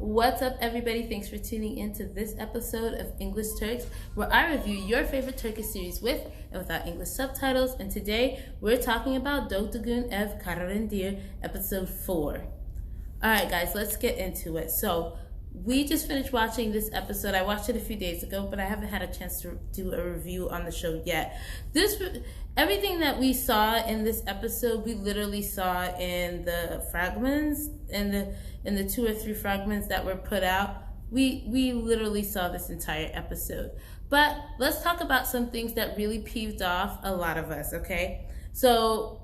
What's up, everybody? Thanks for tuning in to this episode of English Turks, where I review your favorite Turkish series with and without English subtitles. And today, we're talking about Doğduğun ev Kaderindir, episode 4. Alright, guys, let's get into it. So, we just finished watching this episode. I watched it a few days ago, but I haven't had a chance to do a review on the show yet. Everything that we saw in this episode, we literally saw in the fragments, in the 2 or 3 fragments that were put out. We literally saw this entire episode. But let's talk about some things that really peeved off a lot of us, okay? So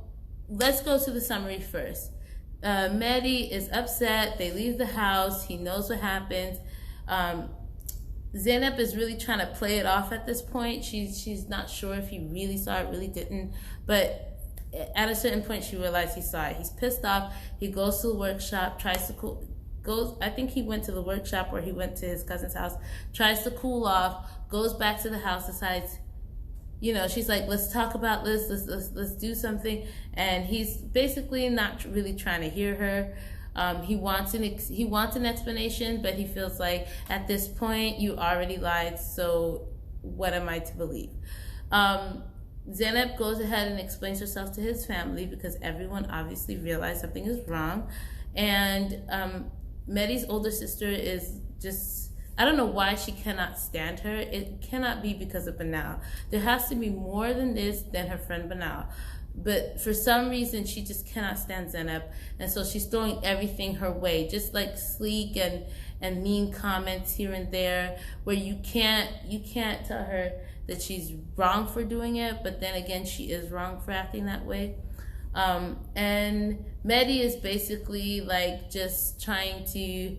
let's go to the summary first. Mehdi is upset. They leave the house. He knows what happens. Zeynep is really trying to play it off at this point. She's not sure if he really saw it, really didn't. But at a certain point, she realized he saw it. He's pissed off. He goes to the workshop, tries to I think he went to the workshop or he went to his cousin's house, tries to cool off, goes back to the house, decides, she's like, let's talk about this, let's do something. And he's basically not really trying to hear her. He wants an explanation, but he feels like at this point you already lied, so what am I to believe? Zeynep goes ahead and explains herself to his family because everyone obviously realized something is wrong. And Mehdi's older sister is just, I don't know why she cannot stand her. It cannot be because of Banal. There has to be more than this than her friend Banal. But for some reason, she just cannot stand Zeynep. And so she's throwing everything her way, just like sleek and mean comments here and there, where you can't tell her that she's wrong for doing it, but then again, she is wrong for acting that way. And Mehdi is basically like just trying to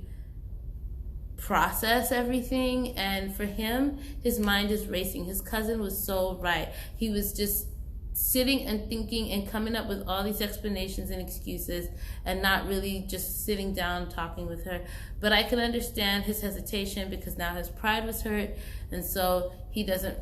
process everything, and for him, his mind is racing. His cousin was so right. He was just sitting and thinking and coming up with all these explanations and excuses and not really just sitting down talking with her. But I can understand his hesitation because now his pride was hurt, and so he doesn't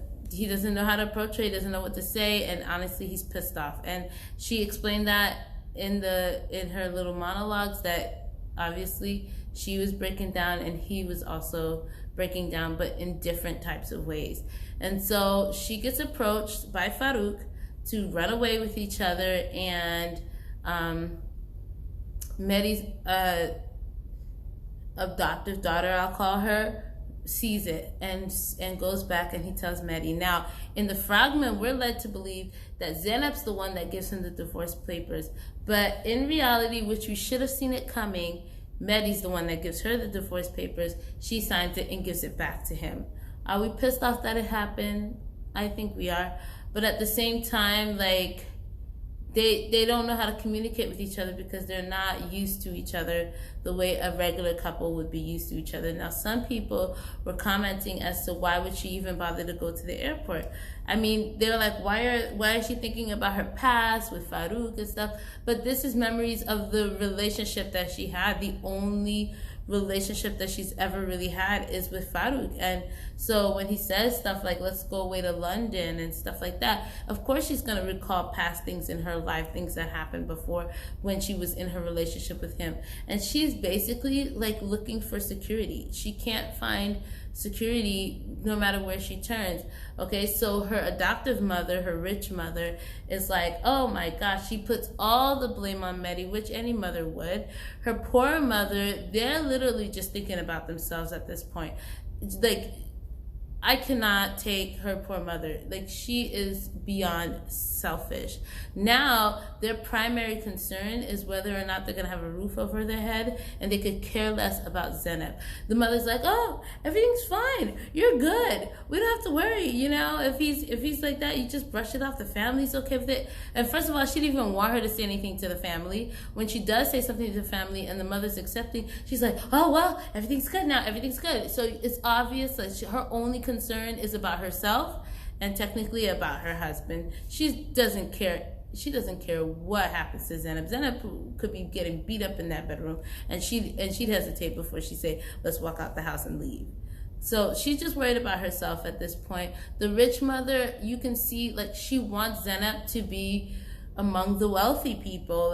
know how to approach her. He doesn't know what to say, and honestly, he's pissed off. And she explained that in her little monologues, that obviously she was breaking down and he was also breaking down, but in different types of ways. And so she gets approached by Faruk to run away with each other, and Mehdi's adoptive daughter, I'll call her, sees it and goes back, and he tells Mehdi. Now, in the fragment, we're led to believe that Zeynep's the one that gives him the divorce papers, but in reality, which we should have seen it coming, Mehdi's the one that gives her the divorce papers. She signs it and gives it back to him. Are we pissed off that it happened? I think we are. But at the same time, like, they don't know how to communicate with each other because they're not used to each other the way a regular couple would be used to each other. Now, some people were commenting as to why would she even bother to go to the airport. I mean, they're like, why is she thinking about her past with Faruk and stuff? But this is memories of the relationship that she had. The only relationship that she's ever really had is with Faruk. And so when he says stuff like, let's go away to London and stuff like that, of course she's going to recall past things in her life, things that happened before when she was in her relationship with him. And she's basically like looking for security. She can't find security no matter where she turns. Okay, so her adoptive mother, her rich mother, is like, oh my gosh, she puts all the blame on Mehdi, which any mother would. Her poor mother, they're literally just thinking about themselves at this point. Like, I cannot take her poor mother. Like, she is beyond selfish. Now, their primary concern is whether or not they're going to have a roof over their head, and they could care less about Zeynep. The mother's like, oh, everything's fine. You're good. We don't have to worry. If he's like that, you just brush it off. The family's okay with it. And first of all, she didn't even want her to say anything to the family. When she does say something to the family and the mother's accepting, she's like, oh, well, everything's good now. Everything's good. So it's obvious that her only concern is about herself and technically about her husband. She doesn't care what happens to Zeynep. Zeynep could be getting beat up in that bedroom, and she'd hesitate before she say, let's walk out the house and leave. So she's just worried about herself at this point. The rich mother, you can see, like, she wants Zeynep to be among the wealthy people,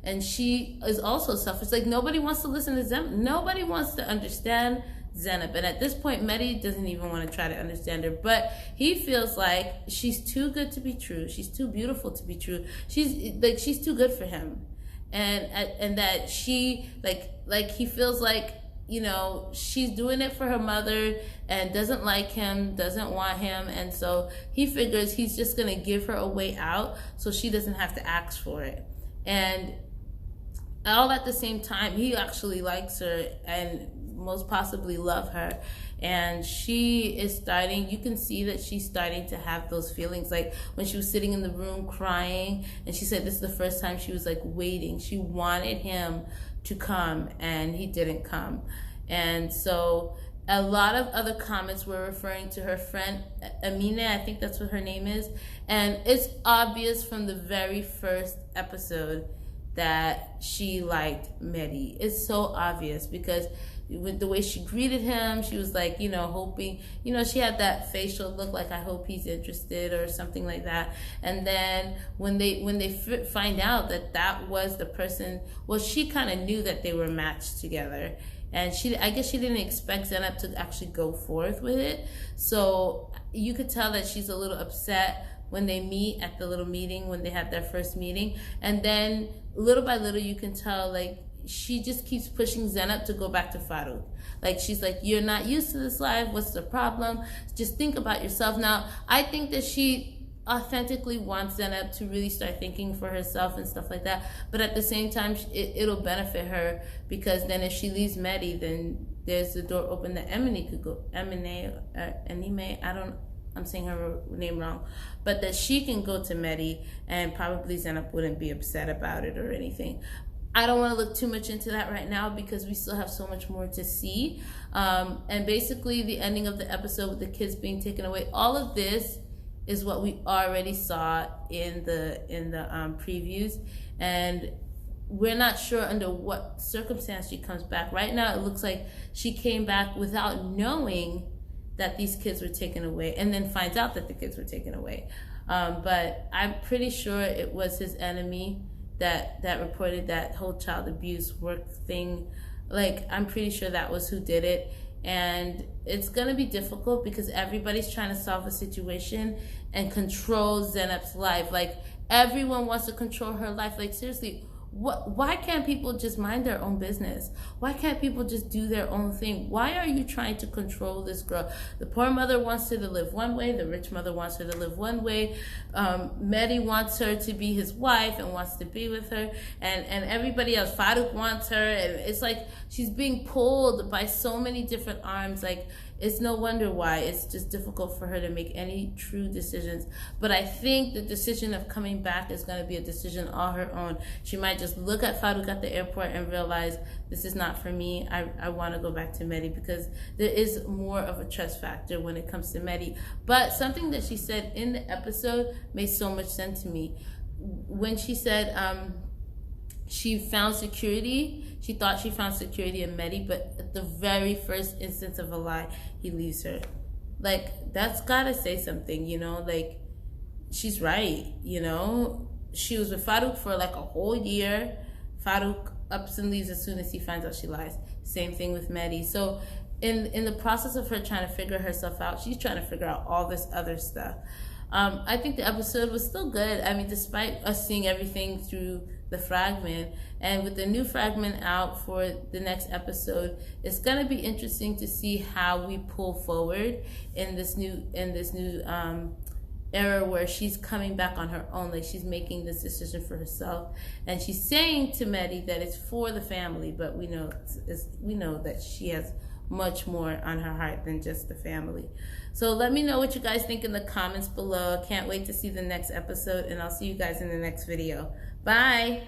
and she is also selfish. Like, nobody wants to listen to Zeynep. Nobody wants to understand Zeynep. And at this point, Mehdi doesn't even want to try to understand her, but he feels like she's too good to be true. She's too beautiful to be true. She's too good for him. And that she, like he feels like, you know, she's doing it for her mother and doesn't like him, doesn't want him, and so he figures he's just gonna give her a way out so she doesn't have to ask for it. And all at the same time, he actually likes her and most possibly love her, and she is starting, you can see that she's starting to have those feelings. Like when she was sitting in the room crying, and she said this is the first time she was like waiting. She wanted him to come and he didn't come. And so a lot of other comments were referring to her friend Amina, I think that's what her name is, and it's obvious from the very first episode that she liked Mehdi. It's so obvious because with the way she greeted him, she was like, you know, hoping, you know, she had that facial look like, I hope he's interested or something like that. And then when they find out that that was the person, well, she kind of knew that they were matched together, and I guess she didn't expect Zeynep to actually go forth with it. So you could tell that she's a little upset when they meet at the little meeting, when they have their first meeting. And then little by little, you can tell, like, she just keeps pushing Zeynep to go back to Faruk. Like, she's like, you're not used to this life. What's the problem? Just think about yourself. Now, I think that she authentically wants Zeynep to really start thinking for herself and stuff like that. But at the same time, it'll benefit her, because then if she leaves Mehdi, then there's the door open that Emine could go. Anime, I'm saying her name wrong, but that she can go to Mehdi, and probably Zeynep wouldn't be upset about it or anything. I don't want to look too much into that right now because we still have so much more to see. And basically the ending of the episode with the kids being taken away, all of this is what we already saw in the previews, and we're not sure under what circumstance she comes back. Right now it looks like she came back without knowing that these kids were taken away, and then finds out that the kids were taken away. But I'm pretty sure it was his enemy that reported that whole child abuse work thing. Like, I'm pretty sure that was who did it. And it's gonna be difficult because everybody's trying to solve a situation and control Zeynep's life. Like, everyone wants to control her life. Like, seriously, why can't people just mind their own business? Why can't people just do their own thing? Why are you trying to control this girl? The poor mother wants her to live one way. The rich mother wants her to live one way. Mehdi wants her to be his wife and wants to be with her. And everybody else, Faruk wants her. And it's like she's being pulled by so many different arms. Like, it's no wonder why it's just difficult for her to make any true decisions. But I think the decision of coming back is going to be a decision all her own. She might just look at Faruk at the airport and realize, this is not for me. I want to go back to Mehdi, because there is more of a trust factor when it comes to Mehdi. But something that she said in the episode made so much sense to me. When she said she found security, she thought she found security in Mehdi, but at the very first instance of a lie, he leaves her. Like, that's gotta say something, you know? Like, she's right, you know? She was with Faruk for like a whole year. Faruk ups and leaves as soon as he finds out she lies. Same thing with Mehdi. So in the process of her trying to figure herself out, she's trying to figure out all this other stuff. I think the episode was still good. I mean, despite us seeing everything through the fragment, and with the new fragment out for the next episode, it's gonna be interesting to see how we pull forward in this new era where she's coming back on her own. Like, she's making this decision for herself, and she's saying to Mehdi that it's for the family, but we know that she has much more on her heart than just the family. So let me know what you guys think in the comments below. Can't wait to see the next episode, and I'll see you guys in the next video. Bye.